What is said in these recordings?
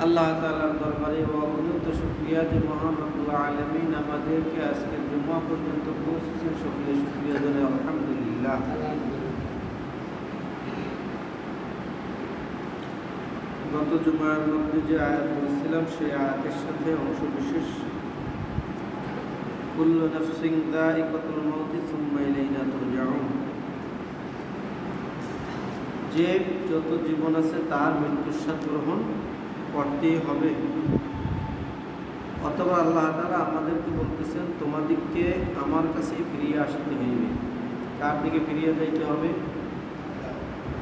আল্লাহ তাআলার দরবারে অগণিত শুকরিয়া যে মহান রব্বুল আলামিন আমাদেরকে আজকে জুমা পর্যন্ত পৌঁছেছেন। সকলে শুকরিয়া জানাই আলহামদুলিল্লাহ। গত জুমার মধ্যে যে আয়াত বলছিলাম সেই আয়াতের সাথে অংশ বিশেষ কুল্লু নাফসিন যায়িকাতুল মাউতি সুম্মা ইলাইনা তুরজাউন, যে যত জীবন আছে তার মৃত্যুর স্বাদ গ্রহণ করতেই হবে। অথবা আল্লাহ তাআলা আমাদেরকে বলতেছেন তোমাদেরকে আমার কাছে ফিরিয়ে আসতে হইবে। কার দিকে ফিরিয়ে যাইতে হবে?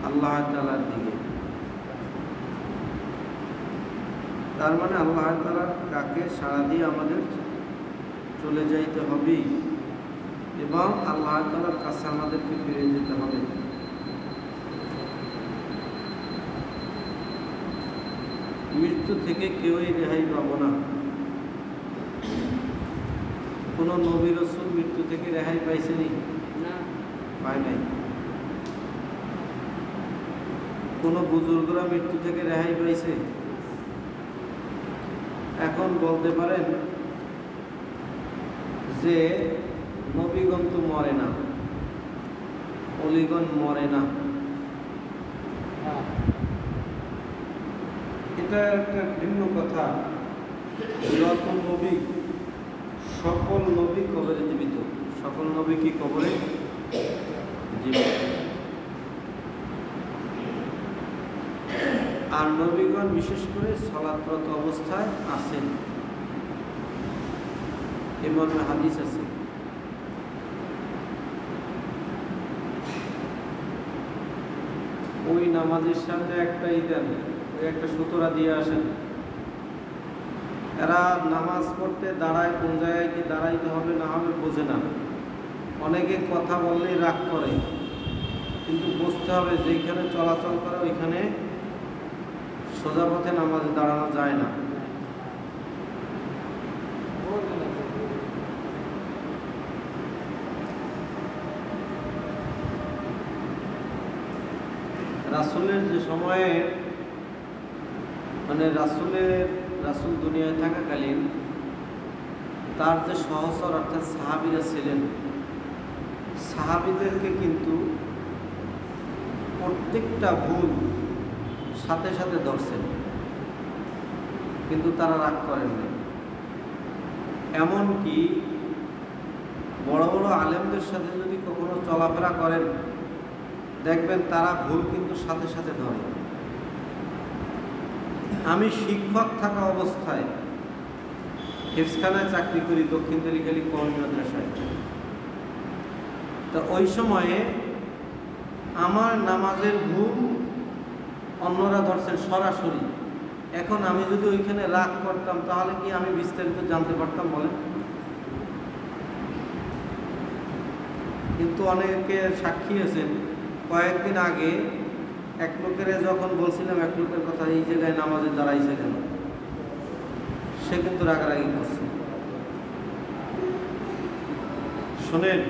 আল্লাহ তাআলার দিকে। তার মানে আল্লাহ তাআলার ডাকে সাড়া দিয়ে আমাদের চলে যাইতে হবে এবং আল্লাহ তাআলার কাছে আমাদেরকে ফিরে যেতে হবে। মৃত্যু থেকে কেউই রেহাই পাবো না। কোন নবী রাসূল মৃত্যু থেকে রেহাই পাইছেনি? না, পায় নাই। কোন বুজুর্গরা মৃত্যু থেকে রেহাই পাইছে? এখন বলতে পারেন যে নবীগণ তো মরে না, অলিগণ মরে না। এটা একটা ভিন্ন কথা। যত নবী, সকল নবী কবরে জীবিত। সকল নবী কি কবরে জীবিত? আর নবীগণ বিশেষ করে সালাতরত অবস্থায় আছেন। এমন হাদিস আছে। ওই নামাজের সামনে একটা দেন, ওই একটা সুতরা দিয়ে আসেন। এরা নামাজ পড়তে দাঁড়ায়, কোন জায়গায় কি দাঁড়াইতে হবে না হবে বোঝে না। অনেকে কথা বললেই রাগ করে, কিন্তু বুঝতে হবে যেখানে চলাচল করে ওইখানে সোজা পথে নামাজে দাঁড়ানো যায় না। রাসূলের যে সময়ে মানে রাসূল দুনিয়ায় থাকাকালীন তার যে সহচর অর্থাৎ সাহাবীরা ছিলেন, সাহাবীদেরকে কিন্তু প্রত্যেকটা ভুল সাথে সাথে ধরছেন, কিন্তু তারা রাগ করেননি। এমনকি বড় বড় আলেমদের সাথে যদি কখনো চলাফেরা করেন দেখবেন তারা ভুল কিন্তু সাথে সাথে ধরে। আমি শিক্ষক থাকা অবস্থায় হিফজখানায় চাকরি করি দক্ষিণ তেলিখালী কওমি মাদ্রাসায়। তো ওই সময়ে আমার নামাজের ভুল অন্যরা ধরছেন সরাসরি। এখন আমি যদি ওইখানে রাগ করতাম তাহলে কি আমি বিস্তারিত জানতে পারতাম বলেন? কিন্তু অনেকে সাক্ষী আছেন, কয়েকদিন আগে এক লোকের যখন বলছিলাম এক লোকের কথা এই জায়গায় নামাজে দাঁড়াইছে কেন, সে কিন্তু রাগারাগি করছে। শোনেন,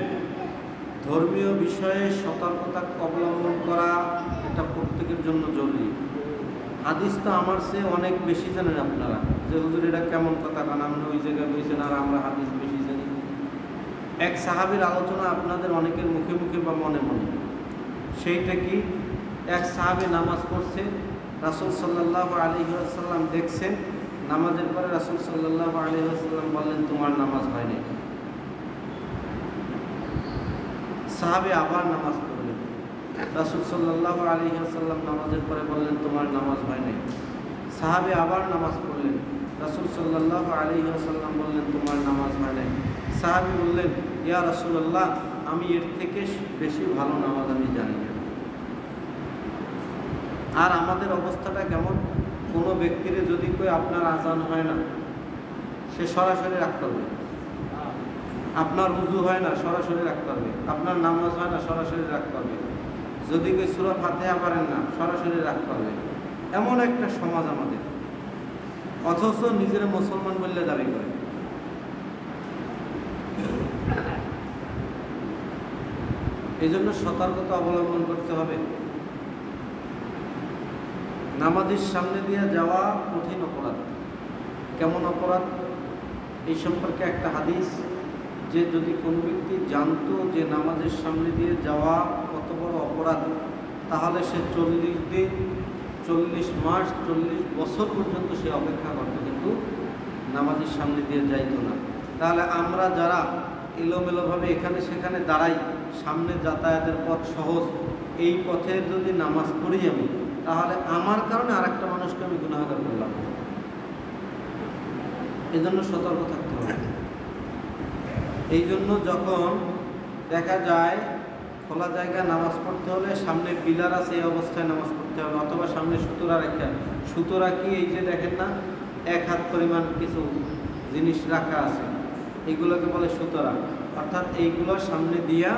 ধর্মীয় বিষয়ে সতর্কতা অবলম্বন করা এটা প্রত্যেকের জন্য জরুরি। হাদিস তো আমার চেয়ে অনেক বেশি জানেন আপনারা, যে হুজুর এটা কেমন কথা, কারণ আপনি ওই জায়গায় বলছেন আর আমরা হাদিস বেশি জানি। এক সাহাবীর আলোচনা আপনাদের অনেকের মুখে মুখে বা মনে মনে। সেইটা কি, এক সাহাবী নামাজ পড়ছে, রাসূল সাল্লাল্লাহু আলাইহি ওয়াসাল্লাম দেখছেন। নামাজের পরে রাসূল সাল্লাল্লাহু আলাইহি ওয়াসাল্লাম বললেন তোমার নামাজ হয়নি। সাহাবী আবার নামাজ পড়লেন, রাসূল সাল্লাল্লাহু আলাইহি ওয়াসাল্লাম নামাজের পরে বললেন তোমার নামাজ হয়নি। সাহাবী আবার নামাজ পড়লেন, রাসূল সাল্লাল্লাহু আলাইহি ওয়াসাল্লাম বললেন তোমার নামাজ হয়নি। সাহাবী বললেন ইয়া রাসূলুল্লাহ, আমি এর থেকে বেশি ভালো নামাজ আমি জানি না। আর আমাদের অবস্থাটা কেমন? কোনো ব্যক্তির যদি কই আপনার আজান হয় না, সে সরাসরি রাগ করবে। আপনার ওযু হয় না, সরাসরি রাগ করবে। আপনার নামাজ হয় না, সরাসরি রাগ করবে। যদি কই সূরা ফাতিহা পারেন না, সরাসরি রাগ করবে। এমন একটা সমাজ আমাদের, অথচ নিজের মুসলমান বললে দাবি করে। এই জন্য সতর্কতা অবলম্বন করতে হবে। নামাজের সামনে দিয়ে যাওয়া কঠিন অপরাধ। কেমন অপরাধ? এই সম্পর্কে একটা হাদিস, যে যদি কোনো ব্যক্তি জানতো যে নামাজের সামনে দিয়ে যাওয়া কত বড় অপরাধ, তাহলে সে 40 দিন, 40 মাস, 40 বছর পর্যন্ত সে অপেক্ষা করতো, কিন্তু নামাজের সামনে দিয়ে যাইতো না। তাহলে আমরা যারা এলোমেলোভাবে এখানে সেখানে দাঁড়াই, সামনে যাতায়াতের পথ সহজ, এই পথে যদি নামাজ পড়ি আমি, তাহলে আমার কারণে আরেকটা মানুষকে আমি গুনাহগার করলাম। এই জন্য সতর্ক থাকতে হবে। এই জন্য যখন দেখা যায় খোলা জায়গায় নামাজ পড়তে হলে সামনে পিলার আছে, এই অবস্থায় নামাজ পড়তে হবে, অথবা সামনে সুতরা রেখে। সুতরা কি? এই যে দেখেন না, 1 হাত পরিমাণ কিছু জিনিস রাখা আছে, এইগুলোকে বলে সুতরা। অর্থাৎ এইগুলোর সামনে দিয়া,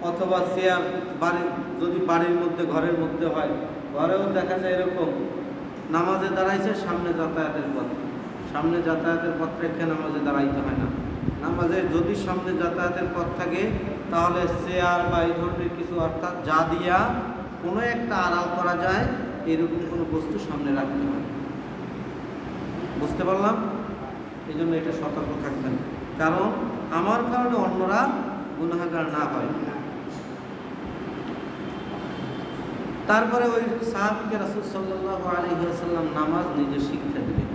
অথবা চেয়ার, যদি বাড়ির মধ্যে, ঘরের মধ্যে হয়, ঘরেও দেখা যায় এরকম নামাজে দাঁড়াইছে, সামনে যাতায়াতের পথ, সামনে যাতায়াতের পথ রেখে নামাজে দাঁড়াইতে হয় না। নামাজের যদি সামনে যাতায়াতের পথ থাকে, তাহলে চেয়ার বা এই ধরনের কিছু, অর্থাৎ যা দিয়া কোনো একটা আড়াল করা যায়, এরকম কোনো বস্তু সামনে রাখতে হয়। বুঝতে পারলাম? এই জন্য এটা সতর্ক থাকবেন, কারণ আমার কারণে অন্যরা গুনাহগার না হয়। তারপরে ওই সাহাবীকে রাসূল সাল্লাল্লাহু আলাইহি ওয়াসাল্লাম নামাজ নিজে শিক্ষা দিলেন।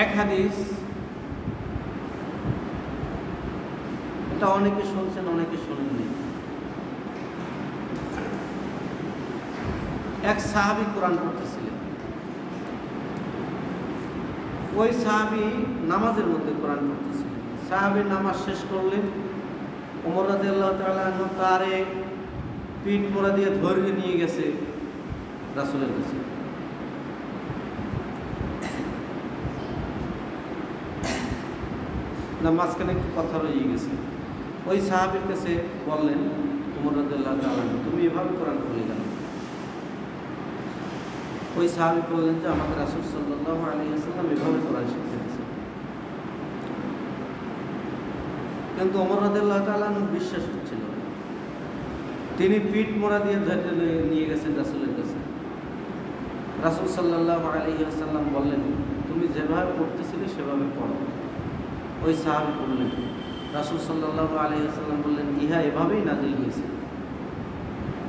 এক হাদিস, এটা অনেকে শুনছেন, অনেকে শোনেননি। এক সাহাবী কোরআন পড়তেছিলেন। ওই সাহাবী নামাজের মধ্যে কোরআন পড়তেছিলেন। সাহাবী নামাজ শেষ করলেন। ওমর রাদিয়াল্লাহু তাআলা আনহু তারে পিঠ মোড়া দিয়ে ধরে নিয়ে গেছে রাসূলের কাছে। না, মাঝখানে একটু কথা রয়ে গেছে। ওই সাহাবীর কাছে বললেন ওমর রাদিয়াল্লাহু তাআলা, তুমি এভাবে কোরআন পড়লে কেন? ওই সাহাবী বললেন যে আমাকে রাসূল সাল্লাল্লাহু আলাইহি ওয়াসাল্লাম এভাবে কোরআন শিখিয়ে দিয়েছেন। কিন্তু ওমর রাদিয়াল্লাহু তাআলা বিশ্বাস হচ্ছিল না। তিনি পিঠ মোড়া দিয়ে ধরে নিয়ে গেছেন রাসূলের কাছে। রাসূল সাল্লাল্লাহু আলাইহি ওয়াসাল্লাম বললেন, তুমি যেভাবে পড়তেছিলে সেভাবে পড়ো। ওই সাহাবী বললেন, রাসূল সাল্লাল্লাহু আলাইহি ওয়াসাল্লাম বললেন, ইহা এভাবেই নাযিল হয়েছে।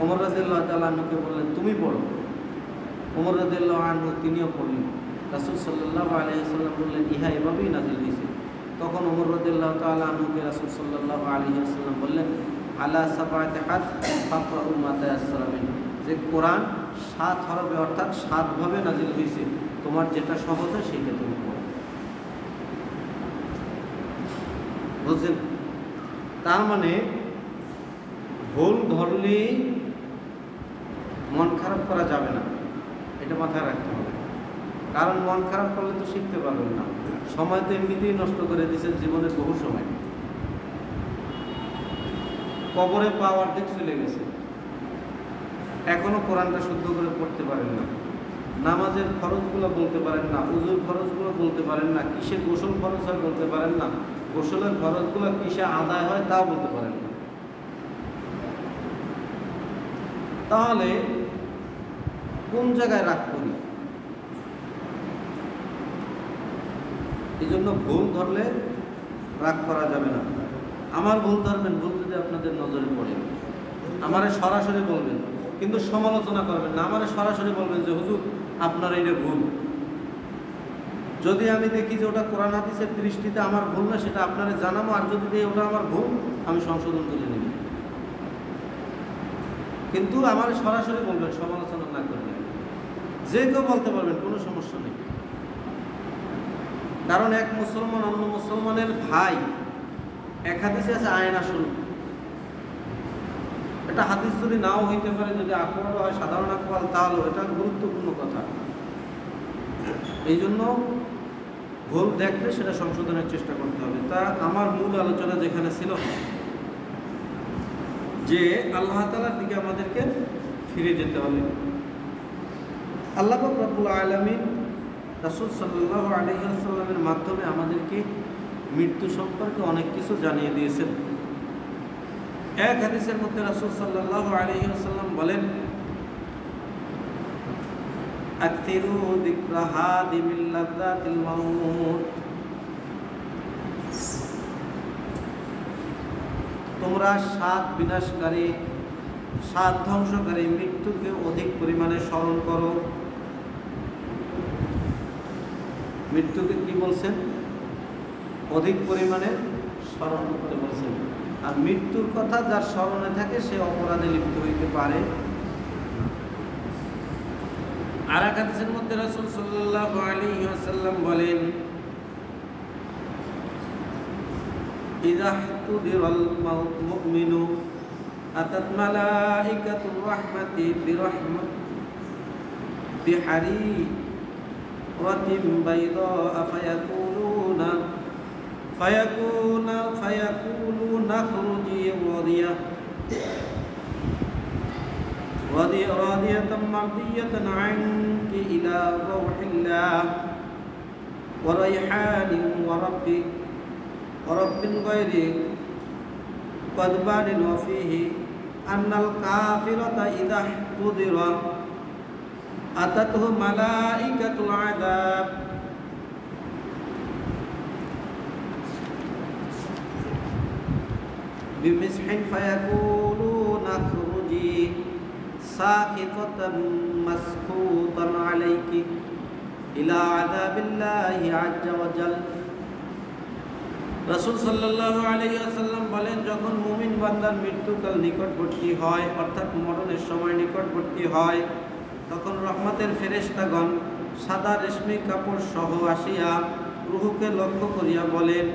ওমর রাদিয়াল্লাহু তাআলা আনহুকে বললেন, তুমি পড়ো। ওমর রাদিয়াল্লাহু আনহু তিনিও পড়লেন। রাসূল সাল্লাল্লাহু আলাইহি ওয়াসাল্লাম বললেন, ইহা এভাবেই নাযিল হয়েছে। তখন ওমর রাদিয়াল্লাহু তাআলা আনহুকে রাসূল সাল্লাল্লাহু আলাইহি ওয়াসাল্লাম বললেন, আলা সাবআতি হারফ ফাকরাউ মা তায়াসসারা মিনহু, যে কোরআন 7 হরফে, অর্থাৎ 7 ভাবে নাযিল হয়েছে, তোমার যেটা সহজ হয় সেটা তুমি পড়ো। বুঝছেন? তার মানে ভুল ধরলেই মন খারাপ করা যাবে না, এটা মাথায় রাখতে হবে। কারণ মন খারাপ করলে তো শিখতে পারবেন না। সময় তো এমনিতেই নষ্ট করে দিয়েছেন, জীবনের বহু সময়। কবরে পাওয়ার দিক চলে গেছে, এখনো কোরআনটা শুদ্ধ করে পড়তে পারেন না, নামাজের ফরজগুলো বলতে পারেন না, উযুর ফরজগুলো বলতে পারেন না, কিসে গোসল ফরজ হয় বলতে পারেন না, গোসলের ফরজগুলো কিসে আদায় হয় তাও বলতে পারেন না। তাহলে কোন জায়গায় রাগ করি? এই জন্য ভুল ধরলে রাগ করা যাবে না। আমার ভুল ধরবেন, ভুল যদি আপনাদের নজরে পড়ে আমারে সরাসরি বলবেন, কিন্তু সমালোচনা করবেন না। আমারে সরাসরি বলবেন যে হুজুর আপনার এইটা ভুল। যদি আমি দেখি যে ওটা কোরআন হাদিসের দৃষ্টিতে আমার ভুল না, সেটা আপনারে জানাবো। আর যদি দেখি ওটা আমার ভুল, আমি সংশোধন করে নেব। কিন্তু আমার সরাসরি বলবেন, সমালোচনা না করবেন। যে কেউ বলতে পারবেন, কোনো সমস্যা নেই। কারণ এক মুসলমান অন্য মুসলমানের ভাই। এক হাদিসে আছে আয়না শুরু, এটা হাদিস যদি নাও হইতে পারে, যদি আকওয়াল হয়, সাধারণ আকওয়াল, তাহলে এটা গুরুত্বপূর্ণ কথা। এই জন্য ভুল দেখলে সেটা সংশোধনের চেষ্টা করতে হবে। তা আমার মূল আলোচনা যেখানে ছিল যে আল্লাহ তাআলার দিকে আমাদেরকে ফিরে যেতে হবে। আল্লাহ পাক রব্বুল আলামিন রাসূল সাল্লাল্লাহু আলাইহি ওয়াসাল্লামের মাধ্যমে আমাদেরকে মৃত্যু সম্পর্কে অনেক কিছু জানিয়ে দিয়েছেন। এক হাদিসের মধ্যে রাসূল সাল্লাল্লাহু আলাইহি ওয়াসাল্লাম বলেন, আকসিরু যিকরা হাদিমিল লাযাতিল মাউত, তোমরা সাত বিনাশকারী, সাত ধ্বংসকারী মৃত্যুকে অধিক পরিমাণে স্মরণ করো। মৃত্যুকে কি বলছেন? অধিক পরিমাণে স্মরণ করতে বলছেন। আর মৃত্যুর কথা যার স্মরণে থাকে সে অপরাধে লিপ্ত হইতে পারে। আর এক হাদিসের মধ্যে রাসূল সাল্লাল্লাহু আলাইহি ওয়াসাল্লাম বলেন, ইযা হুদিরাল মুমিনু আতাত মালাইকাতুর রাহমাতি বিহারিরাতিন বাইদা ফায়াকুলুনা খুরুজি রাদিয়াতাম মারদিয়াতান আনকি ইলা রাউহিল্লাহ ওয়া রাইহানিন ওয়া রাব্বিন গায়রি قدبان وفيه أن الكافرة إذا احتضر أتته ملائكة العذاب بمسح فيقولون اخرجي ساخطة مسخوطا عليك إلى عذاب الله عز وجل। রাসূল সাল্লাল্লাহু আলাইহি ওয়াসাল্লাম বলেন, যখন মুমিন বান্দার মৃত্যুকাল নিকটবর্তী হয়, অর্থাৎ মরণের সময় নিকটবর্তী হয়, তখন রহমতের ফেরেশতাগণ সাদা রেশমি কাপড় সহ আসিয়া রূহকে লক্ষ্য করিয়া বলেন,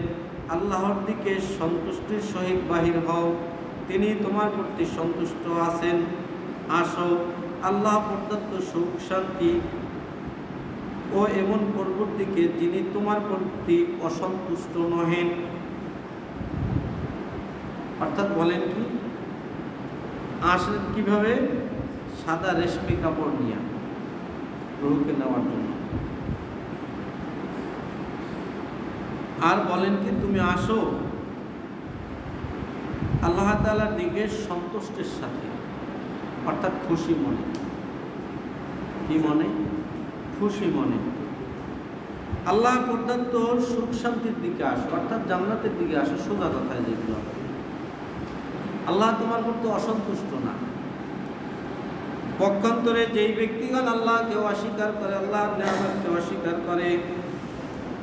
আল্লাহর দিকে সন্তুষ্টির সহিত বাহির হও, তিনি তোমার প্রতি সন্তুষ্ট আছেন। আসো, আল্লাহ প্রদত্ত সুখ শান্তি ও এমন প্রভুর দিকে যিনি তোমার প্রতি অসন্তুষ্ট নহেন। অর্থাৎ বলেন কি, আসলেন কিভাবে? সাদা রেশমি কাপড় নিয়ে রূহকে নেওয়ার জন্য। আর বলেন কি, তুমি আসো আল্লাহ তাআলার দিকে সন্তুষ্টের সাথে, অর্থাৎ খুশি মনে। কি মনে? খুশি মনে। আল্লাহ প্রদত্ত সুখ শান্তির দিকে আসো, অর্থাৎ জান্নাতের দিকে আসো। সোজা কথায় যেগুলো, আল্লাহ তোমার প্রতি অসন্তুষ্ট না। পক্ষান্তরে যেই ব্যক্তিগণ আল্লাহকে অস্বীকার করে, আল্লাহর নিয়ামতকে অস্বীকার করে,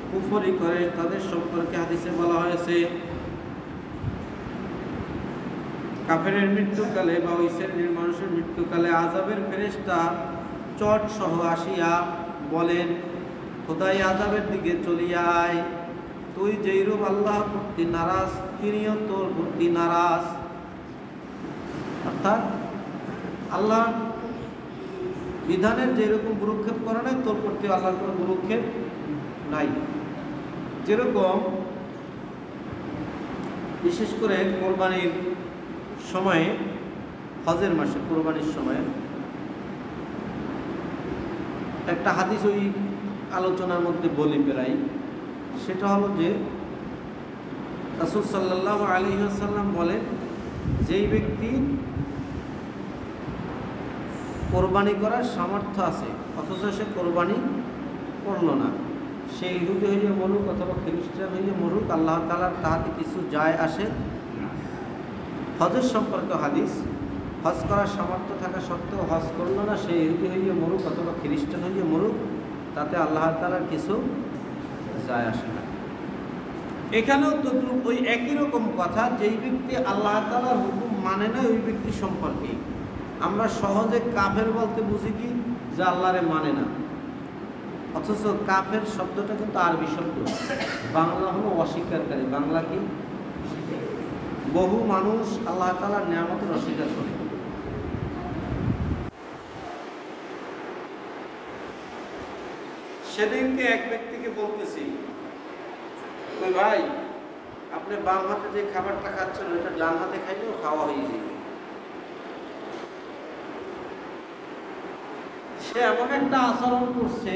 কুফরি করে, তাদের সম্পর্কে হাদিসে বলা হয়েছে, কাফেরের মৃত্যুকালে বা ওই শ্রেণীর মানুষের মৃত্যুকালে আযাবের ফেরেশতা চট সহ আসিয়া বলেন, খোদাই আযাবের দিকে চলিয়া আয়, তুই যেইরূপ আল্লাহর প্রতি নারাজ, তিনিও তোর প্রতি নারাজ। অর্থাৎ আল্লাহ বিধানের যেরকম গুরুক্ষেপ করে নাই, তোর প্রতি আল্লাহর কোনো গুরুক্ষেপ নাই। যেরকম বিশেষ করে কোরবানির সময়ে, হজের মাসে কোরবানির সময়ে একটা হাদিস ওই আলোচনার মধ্যে বলি প্রায়, সেটা হলো যে রাসূল সাল্লাল্লাহু আলাইহি ওয়াসাল্লাম বলেন, যেই ব্যক্তি কোরবানি করার সামর্থ্য আছে অথচ সে কোরবানি করলো না, সে ইহুদি হইলে মরুক অথবা খ্রিস্টান হইলে মরুক, আল্লাহ তাআলার তাহাতে কিছু যায় আসে। হজের সম্পর্কে হাদিস, হজ করার সামর্থ্য থাকা সত্ত্বেও হজ করলো না, সে ইহুদি হইলে মরুক অথবা খ্রিস্টান হইলে মরুক, তাতে আল্লাহ তাআলার কিছু যায় আসে না। এখানেও তো ওই একই রকম কথা, যেই ব্যক্তি আল্লাহ তাআলার হুকুম মানে না ওই ব্যক্তি সম্পর্কে আমরা সহজে কাফের বলতে বুঝি কি, যে আল্লাহরে মানে না। অথচ কাফের শব্দটা কিন্তু আরবি শব্দ, বাংলা হলো অস্বীকারী। বাংলা কি? বহু মানুষ আল্লাহ তাআলার নিয়ামতের অস্বীকার করে। সেদিনকে এক ব্যক্তিকে বলতেছি, ওই ভাই আপনি বাম হাতে যে খাবারটা খাচ্ছেন ওইটা ডান হাতে খাইলেও খাওয়া হয়ে যাবে। সে এমন একটা আচরণ করছে,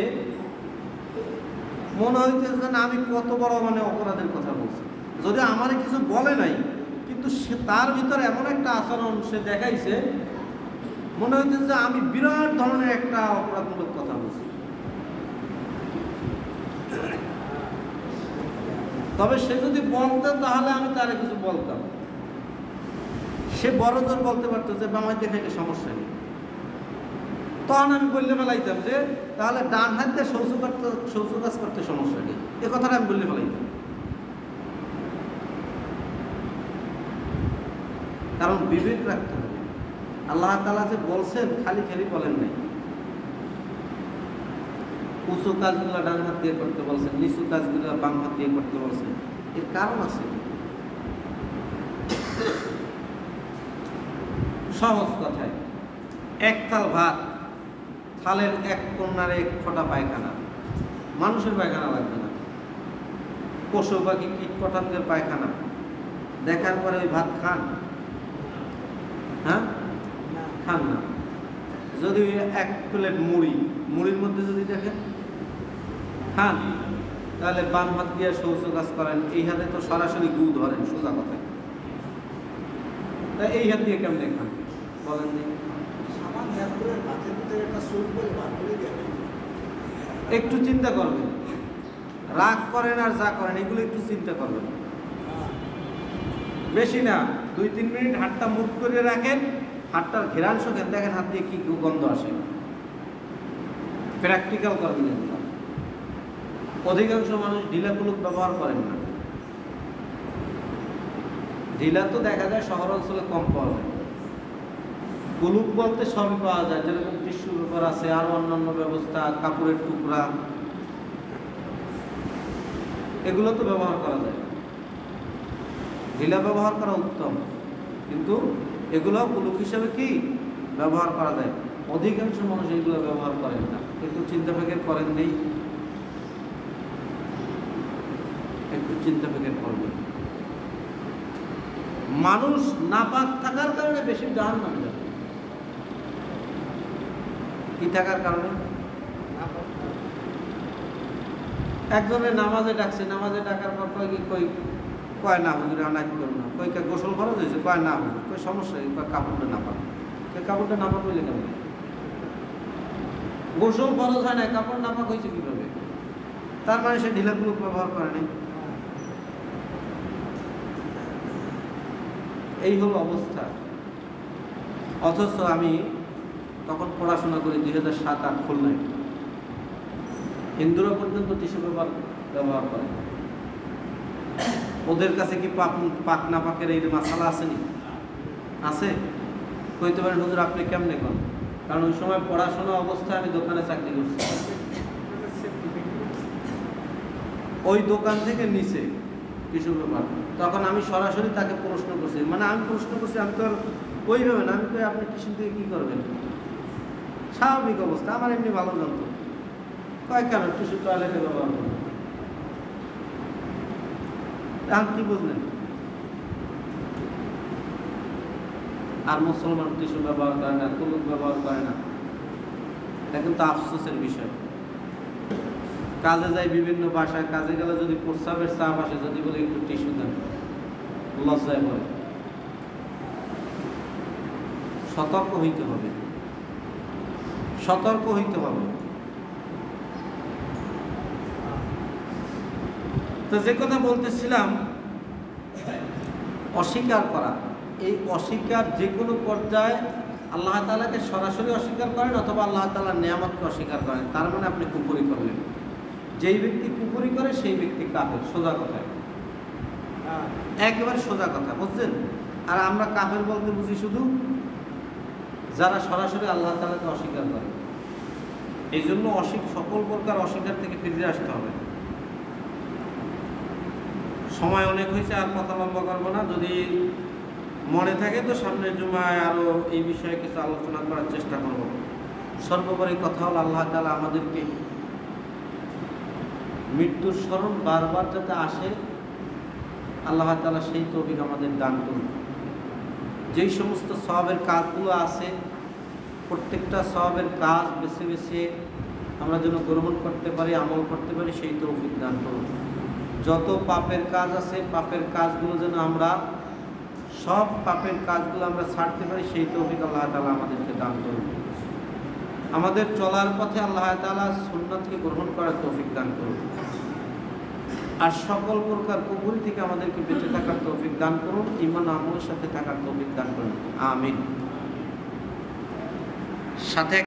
মনে হইতেছে না আমি কত বড় অপরাধের কথা বলছি। যদি আমারে কিছু বলে নাই, কিন্তু সে তার ভিতরে এমন একটা আচরণ সে দেখাইছে, মনে হচ্ছে যে আমি বিরাট ধরনের একটা অপরাধমূলক কথা বলছি। তবে সে যদি বলতো তাহলে আমি তারে কিছু বলতাম। সে বড় জোর বলতে পারতো যে বামাই দেখাইলে সমস্যা নেই, তখন আমি বললে ফেলাইতাম যে তাহলে ডান হাত দিয়ে শৌচ কাজ করতে সমস্যা নেই, এ কথাটা আমি বললে ফেলাইতাম। কারণ বিবেক রাখতে হবে। আল্লাহ তাআলা যে বলছেন খালি খালি বলেন নাই। উঁচু কাজগুলো ডান হাত দিয়ে করতে বলছেন, নিচু কাজগুলো বাম হাত দিয়ে করতে বলছেন, এর কারণ আছে। সহজ কথায় এক থাল ভাত, থালের এক কোণারে এক ফোঁটা পায়খানা, মানুষের পায়খানা লাগবে না, পশু পাখি কীট পতঙ্গের পায়খানা দেখার পরে ওই ভাত খান? হ্যাঁ, খান না। যদি এক প্লেট মুড়ির মধ্যে যদি দেখেন খান, তাহলে বাম হাত দিয়ে শৌচ কাজ করেন, এই হাতে তো সরাসরি গু ধরেন, সোজা কথায়। তাই এই হাত দিয়ে কেমন খান বলেন? একটু চিন্তা করবেন, রাগ করেন আর যা করেন এগুলো একটু চিন্তা করবেন। বেশি না, 2-3 মিনিট হাতটা মুখ করে রাখেন, হাতটার ঘেরান শোকেন, দেখেন হাত দিয়ে কি গন্ধ আসে। প্র্যাকটিক্যাল করবেন। অধিকাংশ মানুষ ঢিলা কুলুপ ব্যবহার করেন না। ঢিলা তো দেখা যায় শহর অঞ্চলে কম পাওয়া যায়। কুলুপ বলতে সবই পাওয়া যায়, যেরকম টিস্যু পেপার আছে, আর অন্যান্য ব্যবস্থা, কাপড়ের টুকরা, এগুলো তো ব্যবহার করা যায়। ঢিলা ব্যবহার করা উত্তম, কিন্তু এগুলো কুলুপ হিসাবে কি ব্যবহার করা যায়। অধিকাংশ মানুষ এগুলো ব্যবহার করেন না, একটু চিন্তা ফিকির করেন নেই, একটু চিন্তা ফিকির করবেন। মানুষ নাপাক থাকার কারণে বেশি জাহান্নামে যাবে। কি থাকার কারণে? একজনের নামাজে ডাকছে, নামাজে ডাকার পর কয় না হুজুর আনাই করবো না, গোসল খরচ হয়েছে, কয় না হুজুর, কই সমস্যা, কাপড়টা না পাক, কাপড়টা না পাক হইলে কেমন? গোসল খরচ হয় না, কাপড় না পাক হয়েছে কিভাবে? তার মানে সে ঢিলা কুলুপ ব্যবহার করে নাই। এই হলো অবস্থা। অথচ আমি তখন পড়াশোনা করি 2007-8 খুলনায়। হিন্দুরা পর্যন্ত টিস্যু পেপার ব্যবহার করে। ওদের কাছে কি পাক না পাকের এই মাসালা আসেনি? আছে? কইতে পারেন হুজুর আপনি কেমনে করেন? কারণ ওই সময় পড়াশোনা অবস্থায় আমি দোকানে চাকরি করছি। ওই দোকান থেকে নিচে টিস্যু পেপার, তখন আমি সরাসরি তাকে প্রশ্ন করছি, মানে আমি প্রশ্ন করছি, আমি তো আর ওইভাবে না, আমি কই আপনি টিস্যু থেকে কী করবেন? স্বাভাবিক অবস্থা, আমার এমনি ভালো জানতো। কয় কেন টিস্যু টয়লেটে ব্যবহার করবেন? এখন কি বুঝলেন? আর মুসলমান টিস্যু ব্যবহার করে না, কুলুপ ব্যবহার করে না। এটা কিন্তু আফসোসের বিষয়। কাজে যায় বিভিন্ন বাসায়, কাজে গেলে যদি প্রস্রাবের চাপ আসে, যদি বলে একটু টিস্যু দেন, লজ্জায় বলে। সতর্ক হইতে হবে, সতর্ক হইতে হবে। তো যে কথা বলতেছিলাম, অস্বীকার করা, এই অস্বীকার যে কোনো পর্যায়ে আল্লাহ তাআলাকে সরাসরি অস্বীকার করেন অথবা আল্লাহ তাআলার নিয়ামতকে অস্বীকার করেন, তার মানে আপনি কুফরি করলেন। যেই ব্যক্তি কুফরি করে সেই ব্যক্তি কাফের, সোজা কথা, একেবারে সোজা কথা, বুঝছেন? আর আমরা কাফের বলতে বুঝি শুধু যারা সরাসরি আল্লাহ তাআলাকে অস্বীকার করে। এই জন্য সকল প্রকার অস্বীকার থেকে ফিরে আসতে হবে। সময় অনেক হয়েছে, আর কথা লম্বা করবো না। যদি মনে থাকে তো সামনের জুমায় আরও এই বিষয়ে কিছু আলোচনা করার চেষ্টা করব। সর্বোপরি কথা হল, আল্লাহ তাআলা আমাদেরকে মৃত্যুর স্মরণ বারবার যাতে আসে, আল্লাহ তাআলা সেই তৌফিক আমাদের দান করুন। যেই সমস্ত সওয়াবের কাজগুলো আছে, প্রত্যেকটা সওয়াবের কাজ বেছে বেছে আমরা যেন গ্রহণ করতে পারি, আমল করতে পারি, সেই তৌফিক দান করুন। যত পাপের কাজ আছে, পাপের কাজগুলো যেন আমরা সব পাপের কাজগুলো আমরা ছাড়তে পারি, সেই তৌফিক আল্লাহ তাআলা আমাদেরকে দান করুন। আমাদের চলার পথে আল্লাহ তাআলা সুন্নাতকে গ্রহণ করার তৌফিক দান করুন। আর সকল প্রকার কুফরি থেকে আমাদেরকে বেঁচে থাকার তৌফিক দান করুন, ঈমান আমলের সাথে থাকার তৌফিক দান করুন। আমিন। সাথে